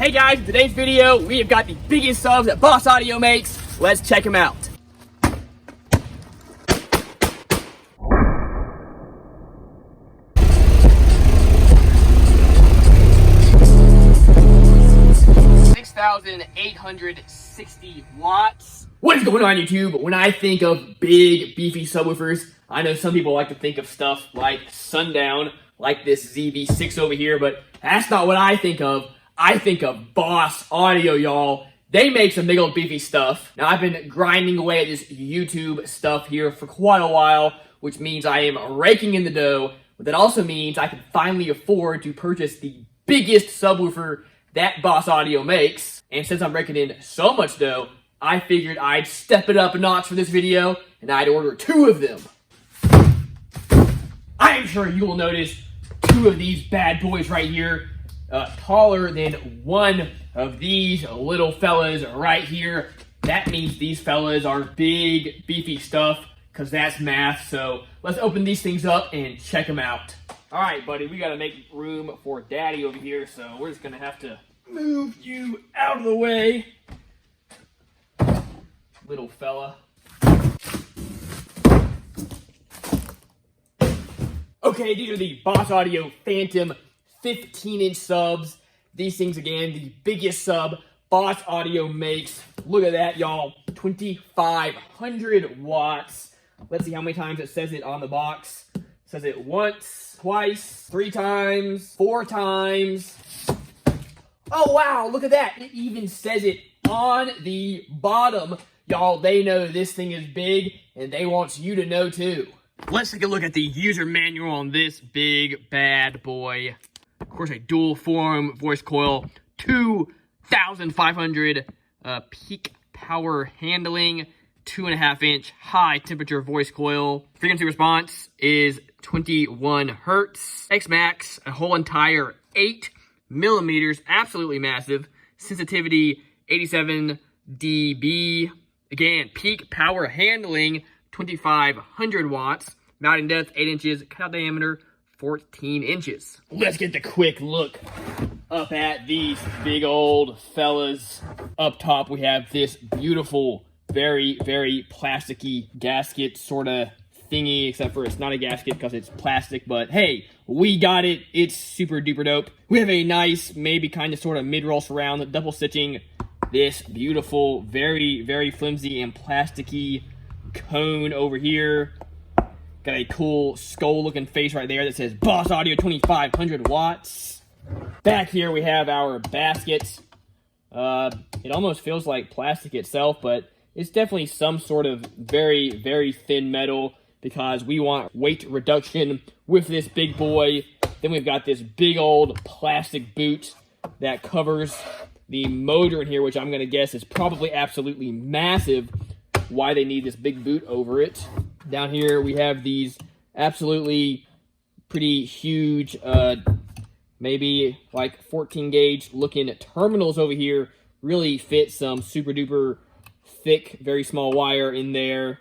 Hey guys, in today's video, we have got the biggest subs that Boss Audio makes. Let's check them out. $6,860 watts. What is going on YouTube? When I think of big, beefy subwoofers, I know some people like to think of stuff like Sundown, like this ZV6 over here, but that's not what I think of. I think of Boss Audio, y'all. They make some big old beefy stuff. Now, I've been grinding away at this YouTube stuff here for quite a while, which means I am raking in the dough, but that also means I can finally afford to purchase the biggest subwoofer that Boss Audio makes. And since I'm raking in so much dough, I figured I'd step it up a notch for this video, and I'd order 2 of them. I am sure you will notice 2 of these bad boys right here, taller than one of these little fellas right here. That means these fellas are big, beefy stuff, because that's math. So let's open these things up and check them out. All right, buddy, we got to make room for Daddy over here, so we're just going to have to move you out of the way, little fella. Okay, these are the Boss Audio Phantom 15-inch subs. These things, again, the biggest sub Boss Audio makes. Look at that, y'all. 2,500 watts. Let's see how many times it says it on the box. It says it once, twice, 3 times, 4 times. Oh, wow, look at that. It even says it on the bottom. Y'all, they know this thing is big, and they want you to know, too. Let's take a look at the user manual on this big bad boy. Of course, a dual form voice coil, 2,500 peak power handling, 2.5-inch high temperature voice coil. Frequency response is 21 hertz. X-Max, a whole entire 8 millimeters, absolutely massive. Sensitivity, 87 dB. Again, peak power handling, 2,500 watts. Mounting depth, 8 inches. Cutout diameter, 14 inches. Let's get the quick look up at these big old fellas. Up top, we have this beautiful, very, very plasticky gasket sort of thingy, except for it's not a gasket because it's plastic, but hey, we got it. It's super duper dope. We have a nice, maybe kind of sort of mid-roll surround, double stitching this beautiful, very, very flimsy and plasticky cone over here. Got a cool skull-looking face right there that says Boss Audio 2,500 watts. Back here we have our basket. It almost feels like plastic itself, but it's definitely some sort of very, very thin metal because we want weight reduction with this big boy. Then we've got this big old plastic boot that covers the motor in here, which I'm going to guess is probably absolutely massive. Why they need this big boot over it. Down here we have these absolutely pretty huge, maybe like 14 gauge looking terminals over here. Really fit some super duper thick, very small wire in there.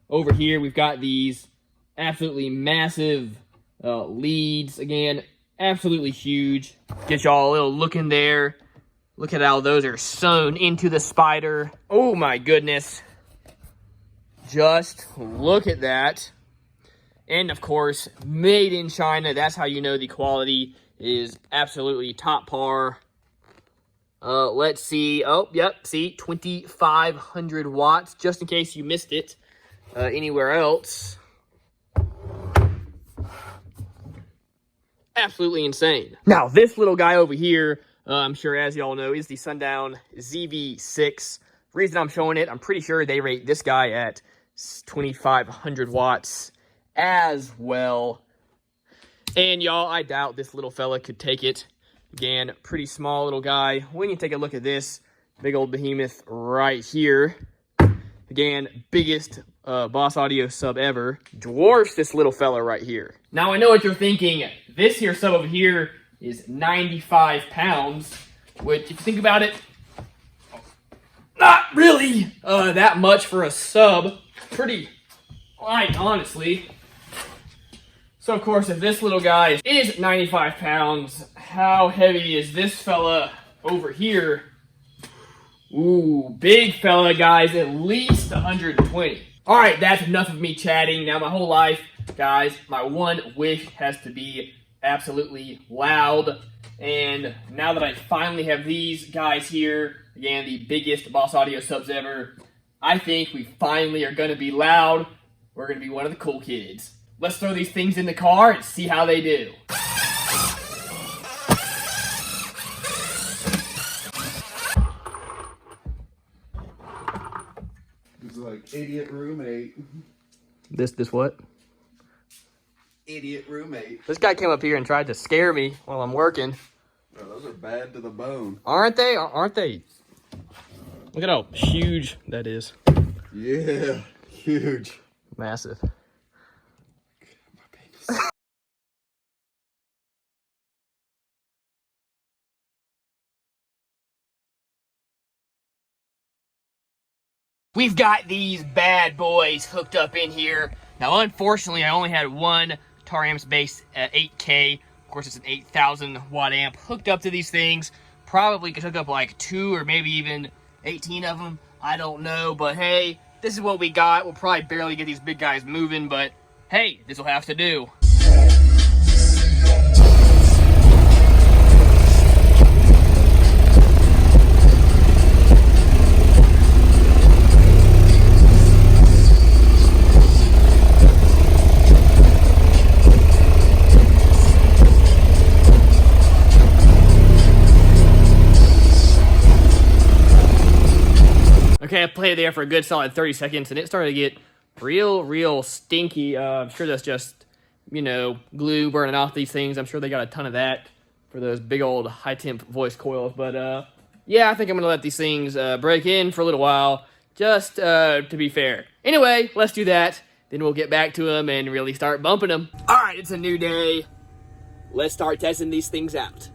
Over here we've got these absolutely massive leads. Again, absolutely huge. Get y'all a little look in there. Look at how those are sewn into the spider. Oh my goodness. Just look at that. And of course, made in China. That's how you know the quality is absolutely top par. Let's see. Oh, yep. See, 2,500 watts. Just in case you missed it anywhere else. Absolutely insane. Now, this little guy over here, I'm sure as y'all know, is the Sundown ZV6. Reason I'm showing it, I'm pretty sure they rate this guy at 2,500 watts as well. And y'all, I doubt this little fella could take it. Again, pretty small little guy. When you take a look at this big old behemoth right here, again, biggest Boss Audio sub ever, dwarfs this little fella right here. Now, I know what you're thinking. This here sub over here is 95 pounds, which, if you think about it, not really that much for a sub. Pretty light, honestly. So, of course, if this little guy is 95 pounds, how heavy is this fella over here, ooh, big fella, guys, at least 120. All right, that's enough of me chatting. Now, my whole life, guys, my one wish has to be absolutely loud. And now that I finally have these guys here, again, the biggest Boss Audio subs ever, I think we finally are going to be loud. We're going to be one of the cool kids. Let's throw these things in the car and see how they do. It's like idiot roommate. This what? Idiot roommate. This guy came up here and tried to scare me while I'm working. Oh, those are bad to the bone. Aren't they? Aren't they? Look at how huge that is. Yeah, huge. Massive. We've got these bad boys hooked up in here. Now, unfortunately, I only had one Tar-Amps base at 8K. Of course, it's an 8,000 watt amp hooked up to these things. Probably could hook up like 2 or maybe even 18 of them. I don't know, but hey, this is what we got. We'll probably barely get these big guys moving, but hey, this will have to do. Okay, I played there for a good solid 30 seconds, and it started to get real stinky. I'm sure that's just, you know, glue burning off these things. I'm sure they got a ton of that for those big old high-temp voice coils. But, yeah, I think I'm going to let these things break in for a little while, just to be fair. Anyway, let's do that. Then we'll get back to them and really start bumping them. All right, it's a new day. Let's start testing these things out.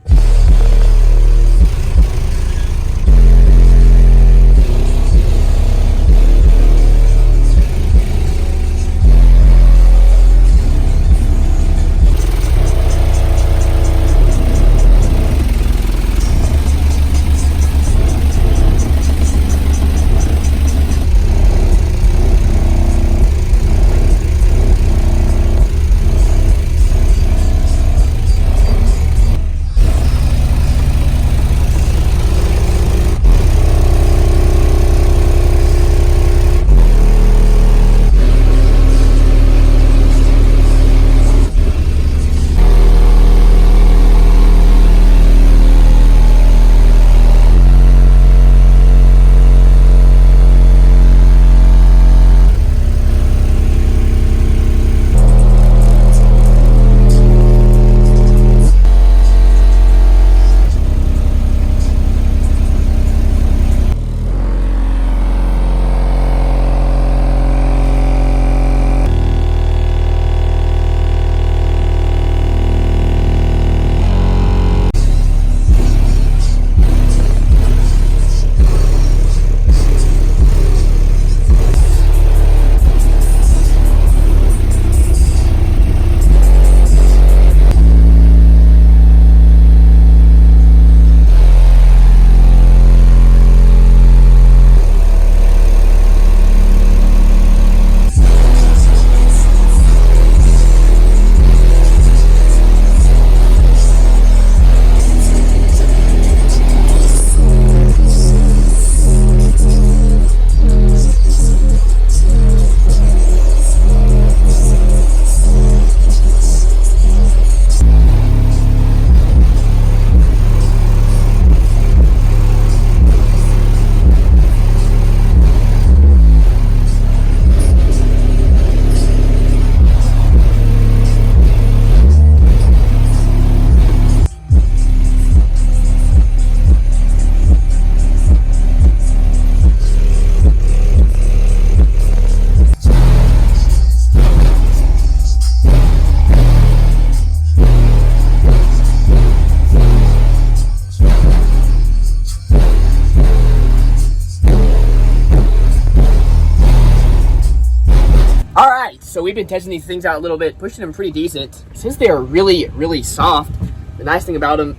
So we've been testing these things out a little bit, pushing them pretty decent. Since they are really soft, the nice thing about them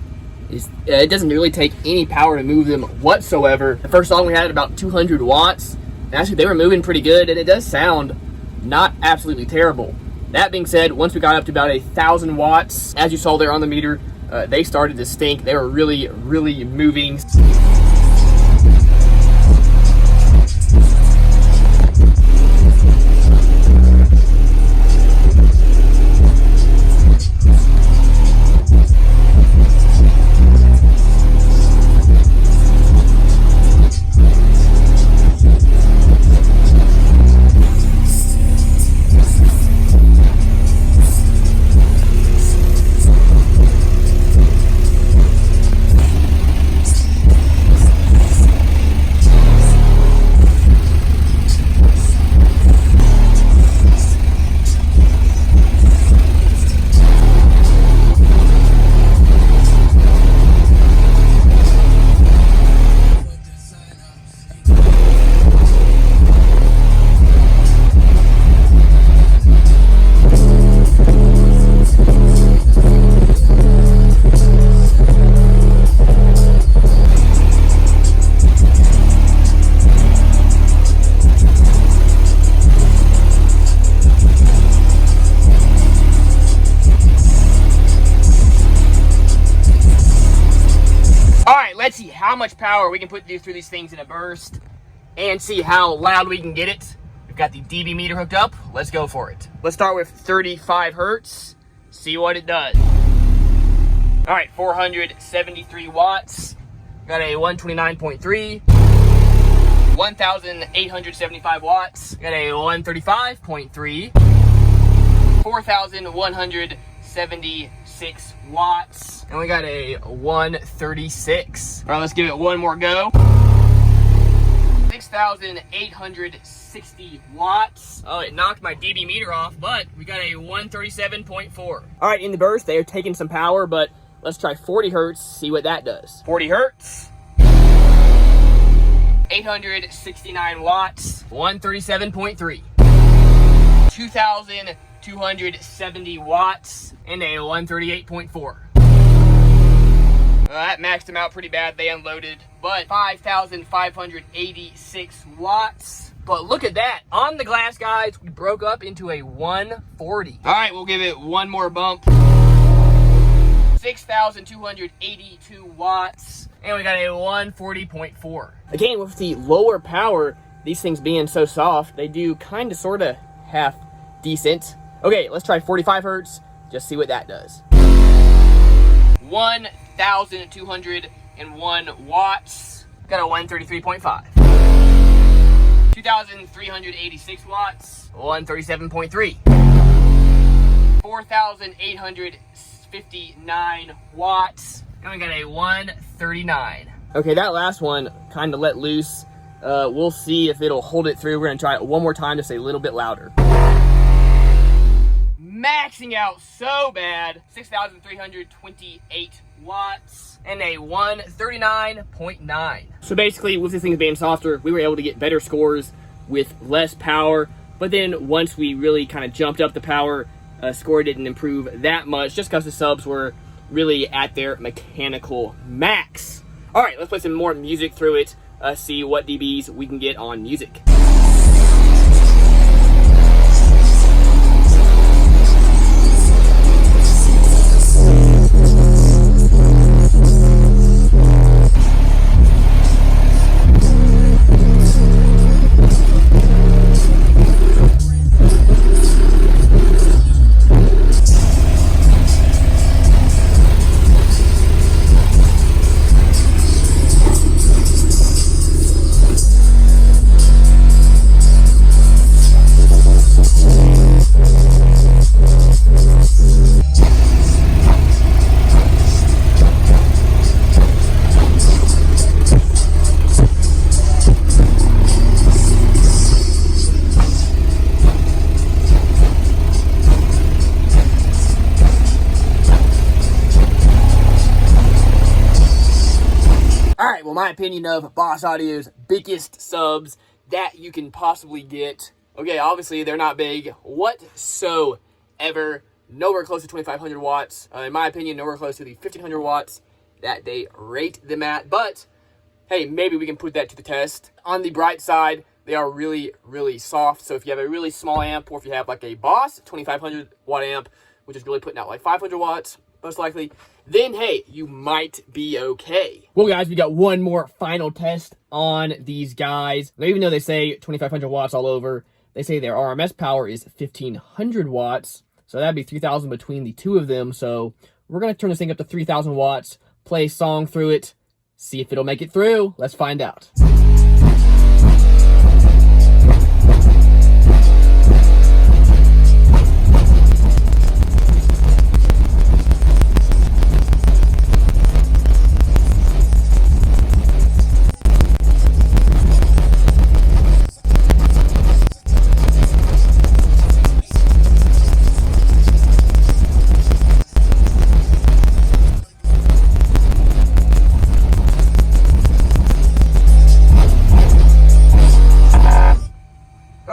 it doesn't really take any power to move them whatsoever. The first song we had about 200 watts. And actually, they were moving pretty good, and it does sound not absolutely terrible. That being said, once we got up to about 1,000 watts, as you saw there on the meter, they started to stink. They were really, really moving. Let's see how much power we can put through these things in a burst and see how loud we can get it. We've got the dB meter hooked up. Let's go for it. Let's start with 35 hertz, see what it does. All right, 473 watts. Got a 129.3. 1,875 watts. Got a 135.3. 4,176 watts. And we got a 136. All right, let's give it one more go. 6,860 watts. Oh, it knocked my dB meter off, but we got a 137.4. All right, in the burst, they are taking some power, but let's try 40 hertz, see what that does. 40 hertz. 869 watts. 137.3. 2,270 watts and a 138.4. That maxed them out pretty bad. They unloaded, but 5,586 watts. But look at that. On the glass, guys, we broke up into a 140. All right, we'll give it one more bump. 6,282 watts. And we got a 140.4. Again, with the lower power, these things being so soft, they do kind of, sort of, half decent. Okay, let's try 45 hertz. Just see what that does. 1,201 watts. Got a 133.5. 2,386 watts. 137.3. 4,859 watts. And we got a 139. Okay, that last one kind of let loose. We'll see if it'll hold it through. We're gonna try it one more time, just a little bit louder. Maxing out so bad. 6,328 watts and a 139.9. So basically, with this thing being softer, we were able to get better scores with less power. But then once we really kind of jumped up the power, score didn't improve that much, just because the subs were really at their mechanical max. All right, let's play some more music through it, see what dBs we can get on music. Alright, well, my opinion of Boss Audio's biggest subs that you can possibly get. Okay, obviously they're not big whatsoever. Nowhere close to 2,500 watts. In my opinion, nowhere close to the 1,500 watts that they rate them at. But hey, maybe we can put that to the test. On the bright side, they are really, really soft. So if you have a really small amp, or if you have like a Boss 2500 watt amp, which is really putting out like 500 watts, most likely, then hey, you might be okay. Well guys, we got one more final test on these guys. Now, even though they say 2500 watts all over, they say their RMS power is 1500 watts. So that'd be 3000 between the two of them. So we're gonna turn this thing up to 3000 watts, play a song through it, see if it'll make it through. Let's find out.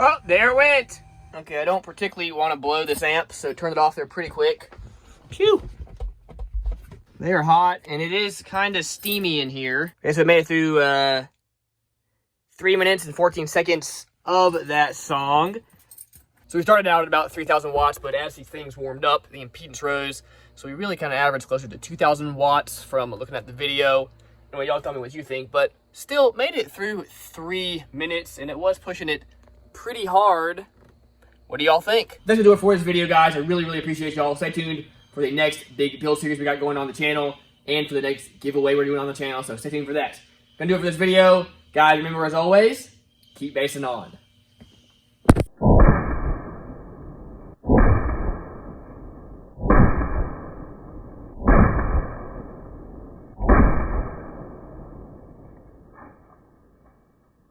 Oh, there it went. Okay, I don't particularly want to blow this amp, so turn it off there pretty quick. Phew. They're hot, and it is kind of steamy in here. Okay, so I made it through 3 minutes and 14 seconds of that song. So we started out at about 3,000 watts, but as these things warmed up, the impedance rose. So we really kind of averaged closer to 2,000 watts from looking at the video. Anyway, y'all tell me what you think, but still made it through 3 minutes, and it was pushing it pretty hard. What do y'all think? That's gonna do it for this video, guys. I really, really appreciate y'all. Stay tuned for the next big build series we got going on the channel, and for the next giveaway we're doing on the channel, so stay tuned for that. Gonna do it for this video. Guys, remember, as always, keep basing on.